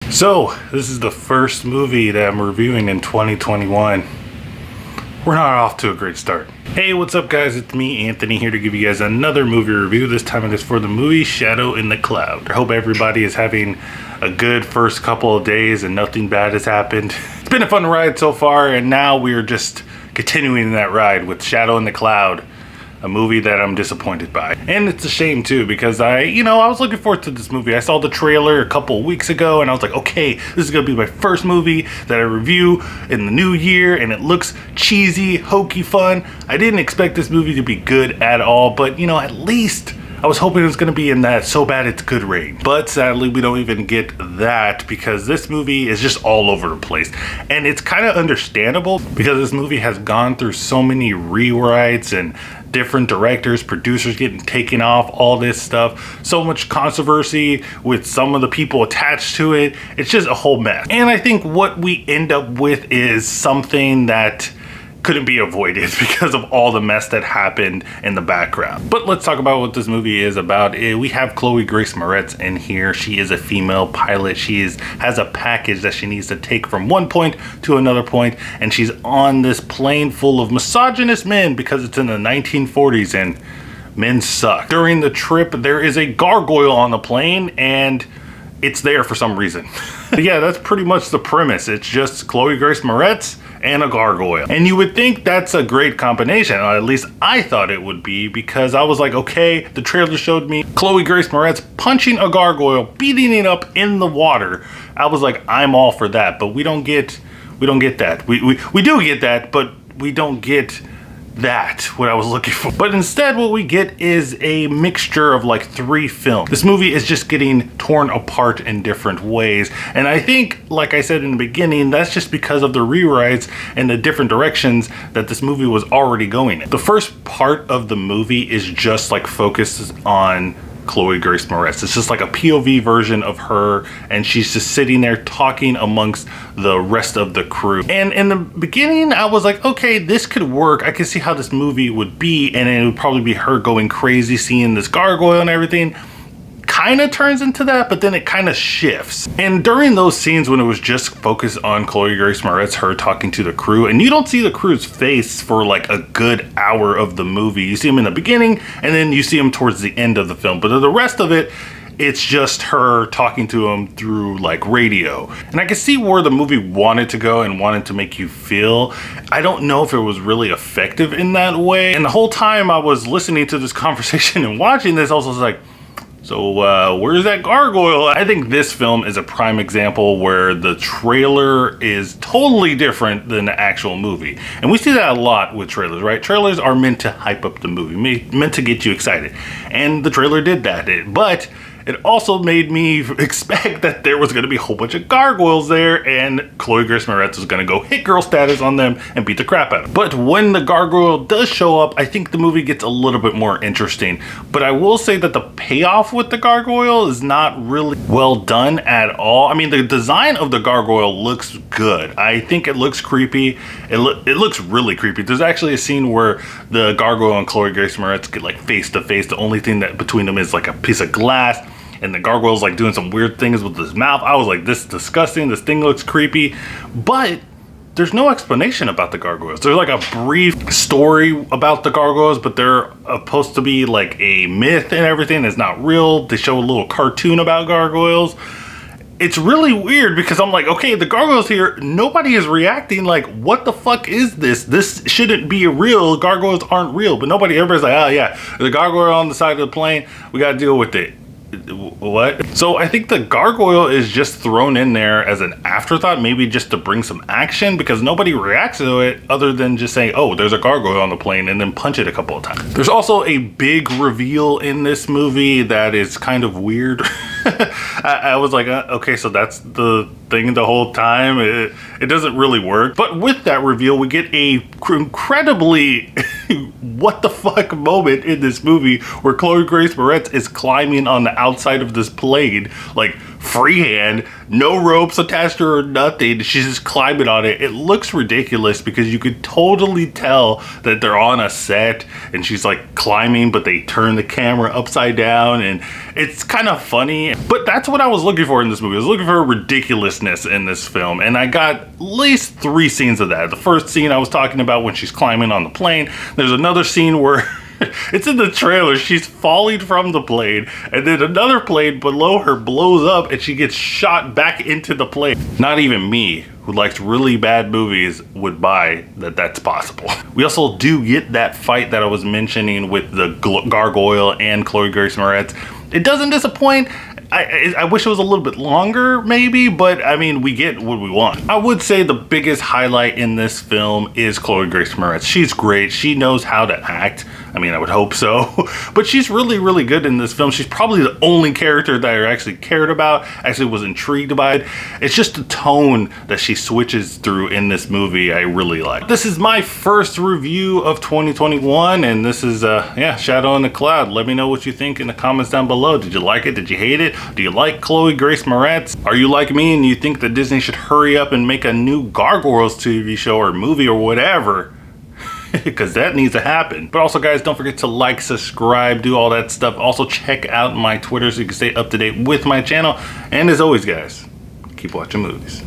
So, this is the first movie that I'm reviewing in 2021. We're not off to a great start. Hey, what's up guys? It's me, Anthony, here to give you guys another movie review. This time it is for the movie Shadow in the Cloud. I hope everybody is having a good first couple of days and nothing bad has happened. It's been a fun ride so far, and now we're just continuing that ride with Shadow in the Cloud, a movie that I'm disappointed by. And it's a shame too, because I was looking forward to this movie. I saw the trailer a couple of weeks ago and I was like, okay, this is gonna be my first movie that I review in the new year, and it looks cheesy, hokey fun. I didn't expect this movie to be good at all, but at least I was hoping it was going to be in that so bad it's good range. But sadly, we don't even get that because this movie is just all over the place. And it's kind of understandable because this movie has gone through so many rewrites and different directors, producers getting taken off, all this stuff. So much controversy with some of the people attached to it. It's just a whole mess. And I think what we end up with is something that couldn't be avoided because of all the mess that happened in the background. But let's talk about what this movie is about. We have Chloë Grace Moretz in here. She is a female pilot. She has a package that she needs to take from one point to another point, and she's on this plane full of misogynist men because it's in the 1940s and men suck. During the trip, there is a gargoyle on the plane, and it's there for some reason. Yeah, that's pretty much the premise. It's just Chloë Grace Moretz and a gargoyle. And you would think that's a great combination, or at least I thought it would be, because I was like, okay, the trailer showed me Chloë Grace Moretz punching a gargoyle, beating it up in the water. I was like, I'm all for that, but we don't get that. We do get that, but we don't get that, what I was looking for. But instead what we get is a mixture of like 3 films. This movie is just getting torn apart in different ways, and I think, like I said in the beginning, that's just because of the rewrites and the different directions that this movie was already going in. The first part of the movie is just like focused on Chloë Grace Moretz. It's just like a POV version of her, and she's just sitting there talking amongst the rest of the crew. And in the beginning, I was like, okay, this could work. I could see how this movie would be, and it would probably be her going crazy, seeing this gargoyle and everything. Kind of turns into that, but then it kind of shifts. And during those scenes when it was just focused on Chloë Grace Moretz, her talking to the crew, and you don't see the crew's face for like a good hour of the movie. You see them in the beginning, and then you see them towards the end of the film. But the rest of it, it's just her talking to them through like radio. And I can see where the movie wanted to go and wanted to make you feel. I don't know if it was really effective in that way. And the whole time I was listening to this conversation and watching this, I was like, so where's that gargoyle? I think this film is a prime example where the trailer is totally different than the actual movie. And we see that a lot with trailers, right? Trailers are meant to hype up the movie, meant to get you excited. And the trailer did that. But it also made me expect that there was going to be a whole bunch of gargoyles there, and Chloë Grace Moretz was going to go hit girl status on them and beat the crap out of them. But when the gargoyle does show up, I think the movie gets a little bit more interesting. But I will say that the payoff with the gargoyle is not really well done at all. I mean, the design of the gargoyle looks good. I think it looks creepy. It looks really creepy. There's actually a scene where the gargoyle and Chloë Grace Moretz get like face to face. The only thing that between them is like a piece of glass, and the gargoyle's like doing some weird things with his mouth. I was like, this is disgusting. This thing looks creepy. But there's no explanation about the gargoyles. There's like a brief story about the gargoyles, but they're supposed to be like a myth and everything. It's not real. They show a little cartoon about gargoyles. It's really weird because I'm like, okay, the gargoyle's here. Nobody is reacting like, what the fuck is this? This shouldn't be real. Gargoyles aren't real. But everybody's like, oh yeah, the gargoyle on the side of the plane. We got to deal with it. What? So I think the gargoyle is just thrown in there as an afterthought, maybe just to bring some action, because nobody reacts to it other than just saying, oh, there's a gargoyle on the plane, and then punch it a couple of times. There's also a big reveal in this movie that is kind of weird. I was like, okay, so that's the thing the whole time. It doesn't really work. But with that reveal, we get a incredibly what the fuck moment in this movie where Chloë Grace Moretz is climbing on the outside of this plane, like freehand, no ropes attached to her or nothing. She's just climbing on it. It looks ridiculous because you could totally tell that they're on a set and she's like climbing, but they turn the camera upside down, and it's kind of funny. But that's what I was looking for in this movie. I was looking for ridiculousness in this film, and I got at least 3 scenes of that. The first scene I was talking about when she's climbing on the plane. There's another scene where it's in the trailer. She's falling from the plane, and then another plane below her blows up and she gets shot back into the plane. Not even me, who likes really bad movies, would buy that that's possible. We also do get that fight that I was mentioning with the gargoyle and Chloe Grace Moretz. It doesn't disappoint. I wish it was a little bit longer, maybe, but I mean, we get what we want. I would say the biggest highlight in this film is Chloe Grace Moretz. She's great. She knows how to act. I mean, I would hope so, but she's really, really good in this film. She's probably the only character that I actually cared about, actually was intrigued by it. It's just the tone that she switches through in this movie I really like. This is my first review of 2021, and this is, Shadow in the Cloud. Let me know what you think in the comments down below. Did you like it? Did you hate it? Do you like Chloe Grace Moretz? Are you like me and you think that Disney should hurry up and make a new Gargoyles TV show or movie or whatever? Because that needs to happen. But also, guys, don't forget to like, subscribe, do all that stuff. Also, check out my Twitter so you can stay up to date with my channel. And as always, guys, keep watching movies.